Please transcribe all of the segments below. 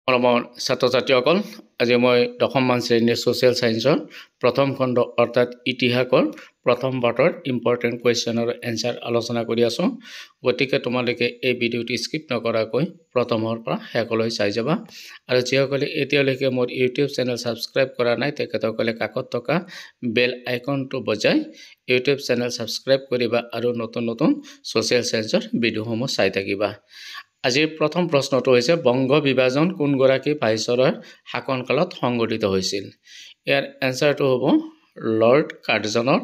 মৰমৰ ছাত্ৰ ছাত্ৰীসকল, আজি মই দশমমান শ্ৰেণীৰ ছ'চিয়েল ছায়েন্সৰ প্ৰথম খণ্ড অৰ্থাৎ ইতিহাসৰ প্ৰথম পাৰ্টৰ ইম্পৰ্টেণ্ট কুৱেশ্যনৰ এনচাৰ আলোচনা কৰি আছোঁ। গতিকে তোমালোকে এই ভিডিঅ'টো স্কিপ নকৰাকৈ প্ৰথমৰ পৰা শেষলৈ চাই যাবা। আৰু যিসকলে এতিয়ালৈকে মোৰ ইউটিউব চেনেল ছাবস্ক্ৰাইব কৰা নাই তেখেতসকলে কাষত থকা বেল আইকনটো বজাই ইউটিউব চেনেল ছাবস্ক্ৰাইব কৰিবা আৰু নতুন নতুন ছ'চিয়েল ছায়েন্সৰ ভিডিঅ'সমূহ চাই থাকিবা। আজিৰ প্ৰথম প্ৰশ্নটো হৈছে বংগ বিভাজন কোনগৰাকী ভাইচৰয়ৰ শাসনকালত সংঘটিত হৈছিল? ইয়াৰ এনচাৰটো হ'ব লৰ্ড কাৰ্জনৰ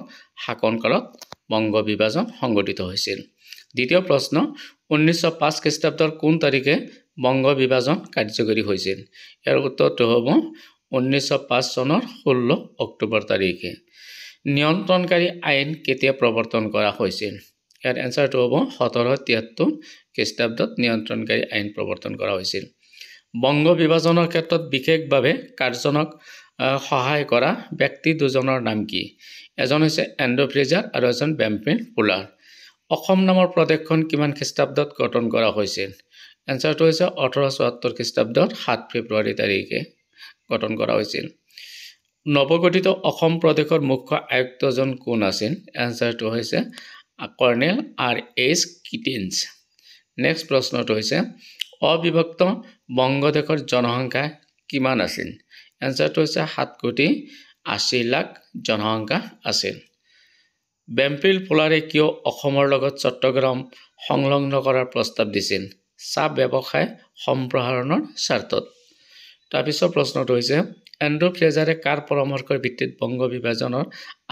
শাসনকালত বংগ বিভাজন সংঘটিত হৈছিল। দ্বিতীয় প্ৰশ্ন, 1905 খ্ৰীষ্টাব্দৰ কোন তাৰিখে বংগ বিভাজন কাৰ্যকৰী হৈছিল? ইয়াৰ উত্তৰটো হ'ব 1905 চনৰ 16 অক্টোবৰ তাৰিখে। নিয়ন্ত্ৰণকাৰী আইন কেতিয়া প্ৰৱৰ্তন কৰা হৈছিল? ইয়াৰ এনচাৰটো হ'ব 1773 খ্ৰীষ্টাব্দত নিয়ন্ত্ৰণকাৰী আইন প্ৰৱৰ্তন কৰা হৈছিল। বংগ বিভাজনৰ ক্ষেত্ৰত বিশেষভাৱে কাৰ্জনক সহায় কৰা ব্যক্তি দুজনৰ নাম কি? এজন হৈছে এণ্ড্ৰু ফ্ৰেজাৰ আৰু এজন বেম্পিল ফুলাৰ। অসম নামৰ প্ৰদেশখন কিমান খ্ৰীষ্টাব্দত গঠন কৰা হৈছিল? এনচাৰটো হৈছে 1874 খ্ৰীষ্টাব্দৰ 7 ফেব্ৰুৱাৰী তাৰিখে গঠন কৰা হৈছিল। নৱগঠিত অসম প্ৰদেশৰ মুখ্য আয়ুক্তজন কোন আছিল? এনচাৰটো হৈছে কৰ্ণেল R.H. কিটিনছ। নেক্সট প্ৰশ্নটো হৈছে অবিভক্ত বংগদেশৰ জনসংখ্যা কিমান আছিল? এনচাৰটো হৈছে 7,80,00,000 জনসংখ্যা আছিল। বেম্পিল ফুলাৰে কিয় অসমৰ লগত চট্টগ্ৰাম সংলগ্ন কৰাৰ প্ৰস্তাৱ দিছিল? চাহ ব্যৱসায় সম্প্ৰসাৰণৰ স্বাৰ্থত। তাৰপিছত প্ৰশ্নটো হৈছে এণ্ড্ৰু ফ্ৰেজাৰে কাৰ পৰামৰ্শৰ ভিত্তিত বংগ বিভাজনৰ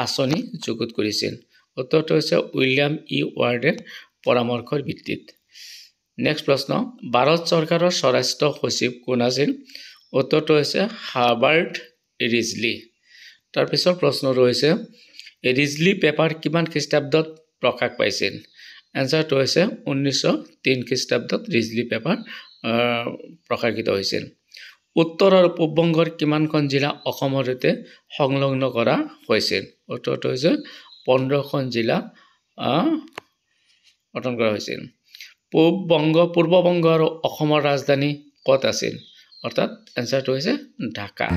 আঁচনি যুগুত কৰিছিল? উত্তৰটো হৈছে উইলিয়াম ই ৱাৰ্ডেৰ পৰামৰ্শৰ ভিত্তিত। নেক্সট প্ৰশ্ন, ভাৰত চৰকাৰৰ স্বৰাষ্ট্ৰ সচিব কোন আছিল? উত্তৰটো হৈছে হাৰ্বাৰ্ট ৰিজলি। তাৰপিছত প্ৰশ্নটো হৈছে ৰিজলি পেপাৰ কিমান খ্ৰীষ্টাব্দত প্ৰকাশ পাইছিল? এনচাৰটো হৈছে 1903 খ্ৰীষ্টাব্দত ৰিজলি পেপাৰ প্ৰকাশিত হৈছিল। উত্তৰ আৰু পূব বংগৰ কিমানখন জিলা অসমৰ সৈতে সংলগ্ন কৰা হৈছিল? উত্তৰটো হৈছে 15খন জিলা গঠন কৰা হৈছিল। পূৰ্ব বংগ আৰু অসমৰ ৰাজধানী ক'ত আছিল? অৰ্থাৎ এনচাৰটো হৈছে ঢাকা।